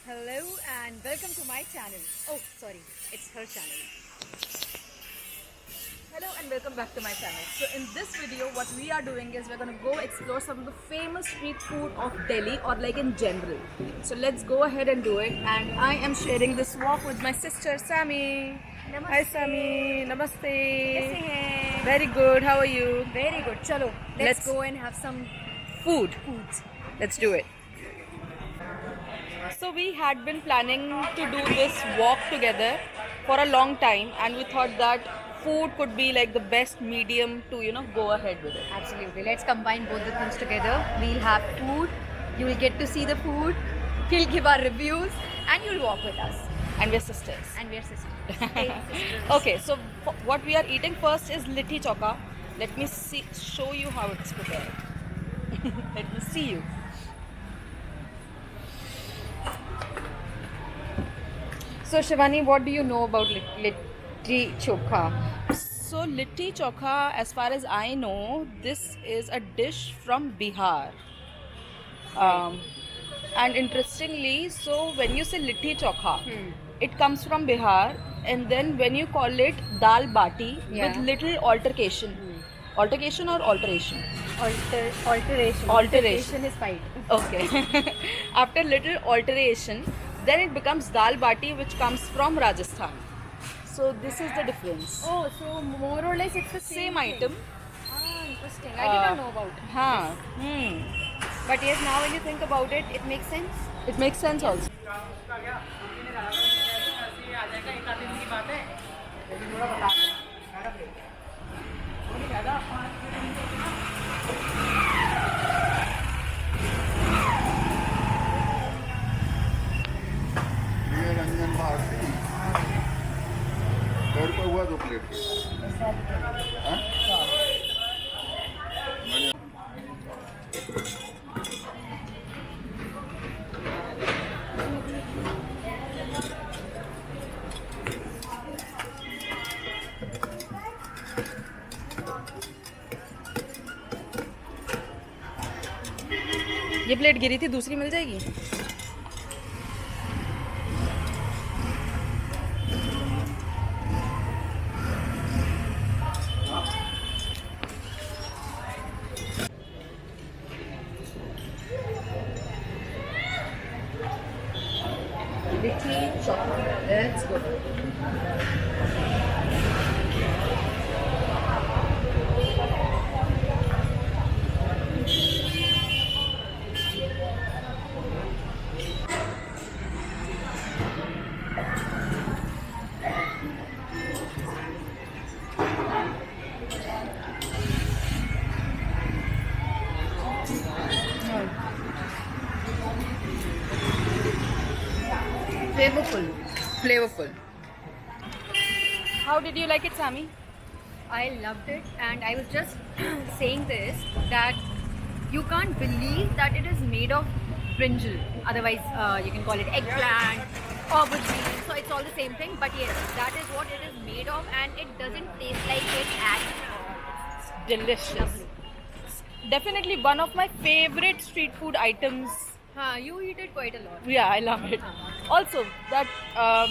Hello and welcome to my channel. Oh, sorry, it's her channel. Hello and welcome back to my channel. So in this video what we are doing is we're going to go explore some of the famous street food of Delhi or like in general. So let's go ahead and do it, and I am sharing this walk with my sister Sammy. Namaste. Hi Sammy, namaste. Kaise hain? Very good, how are you? Very good. Chalo, let's go and have some Foods. foods. Let's do it. So we had been planning to do this walk together for a long time, and we thought that food could be like the best medium to go ahead with it. Absolutely. Let's combine both the things together. We'll have food. You will get to see the food. We'll give our reviews, and you'll walk with us. And we're sisters. And we're sisters. Hey, sisters. Okay, so what we are eating first is Litti Chokha. Let me show you how it's prepared. Let me see you. So Shivani, what do you know about Litti Chokha? So Litti Chokha, as far as I know, this is a dish from Bihar. And interestingly, so when you say Litti Chokha, it comes from Bihar, and then when you call it dal bati with little altercation. Altercation or alteration? Alteration. Alteration is fight. Okay. After little alteration, then it becomes dal bati, which comes from Rajasthan. So this is the difference. Oh, so more or less it's the Same thing. item. Ah, interesting. I did not know about it. Huh. But yes, now when you think about it, it makes sense. It makes sense also. ये रंजन भारती 100 रुपये हुआ 2 plate के। हाँ? ये plate गिरी थी, दूसरी मिल जाएगी? Litti Chokha. Let's go. Flavorful. How did you like it, Sammy? I loved it, and I was just saying this that you can't believe that it is made of brinjal. Otherwise, you can call it eggplant, aubergine. So it's all the same thing. But yes, that is what it is made of, and it doesn't taste like it at all. Delicious. Lovely. Definitely one of my favorite street food items. You eat it quite a lot. Yeah, I love it. Also, that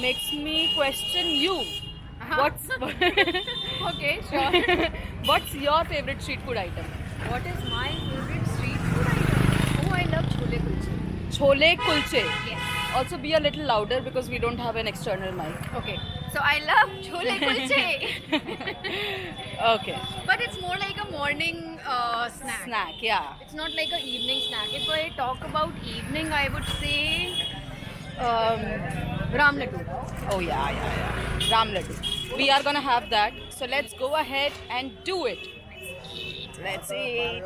makes me question you. What's Okay, sure. What's your favorite street food item? What is my favorite street food item? Oh, I love chole kulche. Chole kulche. Yes. Also be a little louder because we don't have an external mic. Okay. So I love chole kulche. Okay. But it's more like a morning snack. Snack, yeah. It's not like an evening snack. If I talk about evening, I would say Ram Laddu. Oh yeah. Ram Laddu. We are gonna have that. So let's go ahead and do it. Let's eat.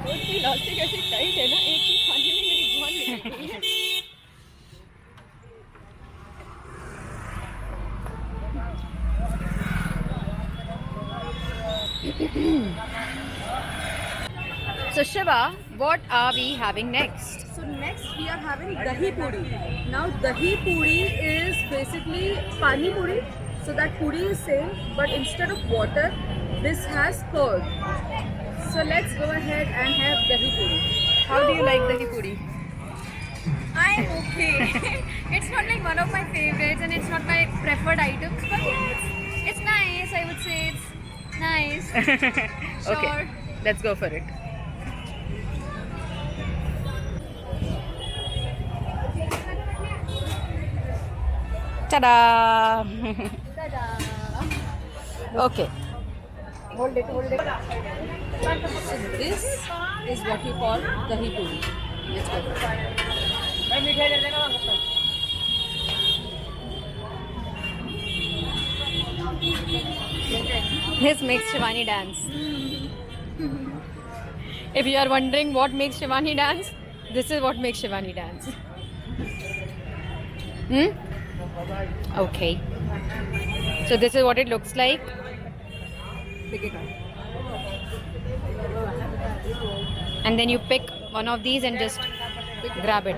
ये elastic ऐसे tight है ना, एक चीज खाने में मेरी जान निकल गई है। So Shiva, what are we having next? So next we are having Dahi Puri. Now Dahi Puri is basically pani puri. So that puri is same, but instead of water, this has curd. So let's go ahead and have Dahi Puri. How do you like Dahi Puri? I'm okay. It's not like one of my favorites and it's not my preferred items, but yeah, it's nice. I would say it's nice. Sure. Okay, let's go for it. Ta-da! Okay. Hold it, hold it. So this is what you call Dahi Puri. Let's go for it. This makes Shivani dance. If you are wondering what makes Shivani dance, this is what makes Shivani dance. Okay. So this is what it looks like. And then you pick one of these and just grab it.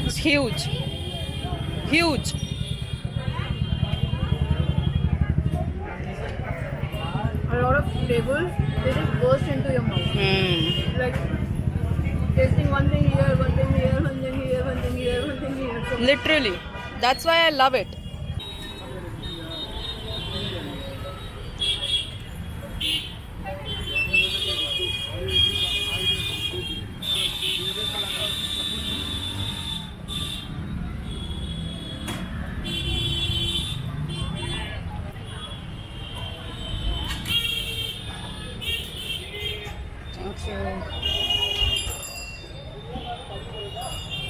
It's huge. Huge. A lot of flavors, they just burst into your mouth. Like tasting one thing here, one thing here, one thing here, one thing here, one thing here. So Literally. That's why I love it.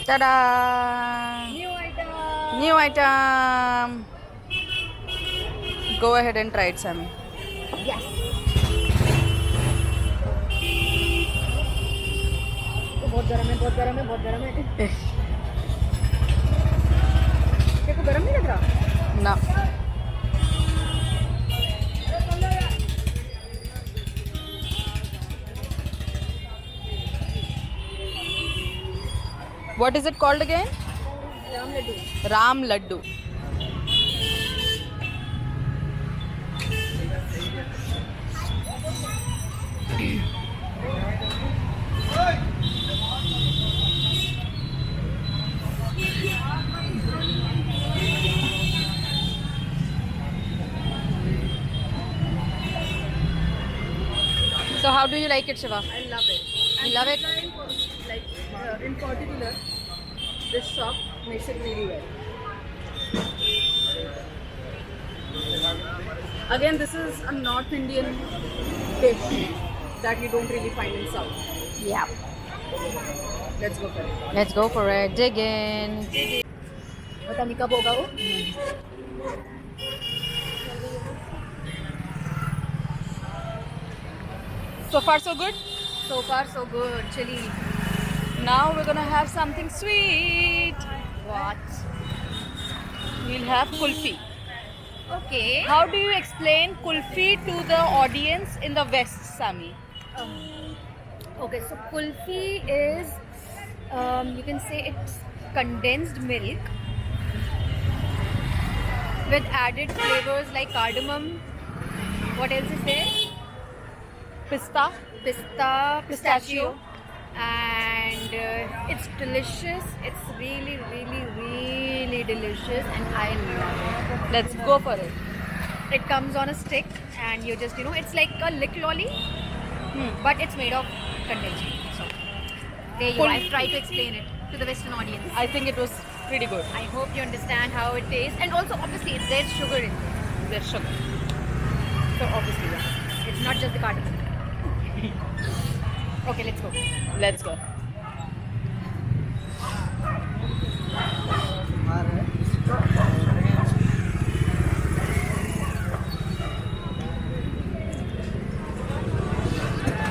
Ta-da! new item. New item. Go ahead and try it, Sammy. Yes. बहुत गरम है, बहुत गरम है, बहुत गरम है. तेरे को गरम नहीं लग रहा? No. What is it called again? Ram Laddu. Ram Laddu. So how do you like it, Shiva? I love it. You love it? Like in particular, this shop makes it really well. Again, this is a North Indian dish that you don't really find in South. Yeah. Let's go for it. Let's go for it. Dig in. पता नहीं कब होगा वो. So far so good? So far so good. Chili. Now we're gonna have something sweet. What? We'll have kulfi. Okay. How do you explain kulfi to the audience in the West, Sami? Okay, so kulfi is, you can say it's condensed milk with added flavors like cardamom. What else is there? Pista. Pistachio. And it's delicious. It's really, really, really delicious, and I love it. Let's go for it. It comes on a stick, and you just, it's like a lick lolly, but it's made of condensed milk. So there you go. I've tried to explain it to the Western audience. I think it was pretty good. I hope you understand how it tastes, and also obviously there's sugar in it. There's sugar. So obviously, yeah, it's not just the cardamom. Okay, let's go. Let's go.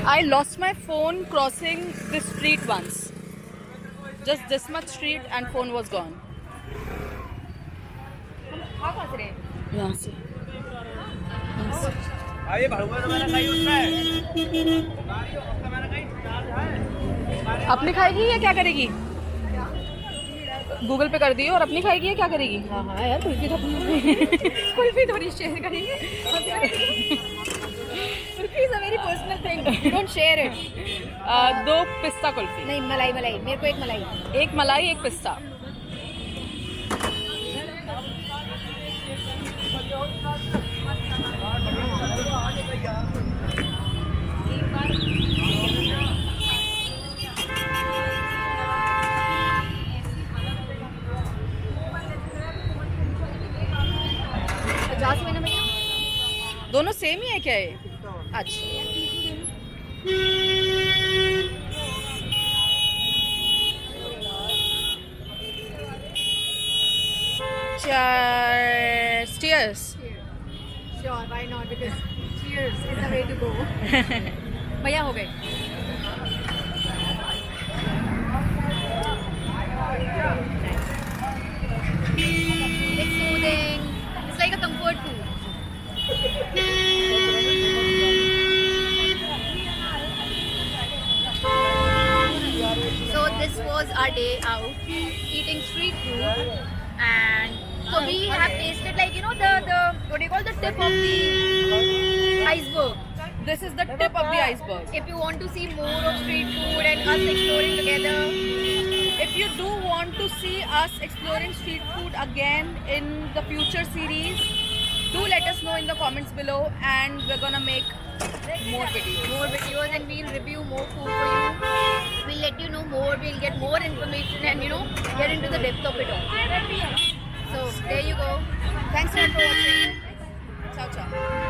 I lost my phone crossing the street once. Just this much street and phone was gone. How was it? Yeah, see. Yes. अपनी खाएगी या क्या करेगी? Google पे कर दी और अपनी खाएगी या क्या करेगी? हाँ हाँ यार, कुल्फी तो कुल्फी थोड़ी शेयर करेंगे. Kulfi is a very personal thing. Don't share it. 2 पिस्ता कुल्फी. नहीं, मलाई मलाई. मेरे को एक मलाई. एक मलाई, एक पिस्ता. दोनों सेम ही है क्या ये? अच्छा. Cheers. Sure, why not? Because cheers is the way to go. भैया हो गए. It's soothing. It's like a comfort food. So this was our day out eating street food, and so we have tasted, like, you know, the what do you call, the tip of the iceberg. This is the tip of the iceberg. If you want to see more of street food and us exploring together, If you do want to see us exploring street food again in the future series, do let us know in the comments below, and we're gonna make more videos. and we'll review more food for you. We'll let you know more. We'll get more information and, you know, get into the depth of it all. So there you go. Thanks a lot for watching. Ciao, ciao.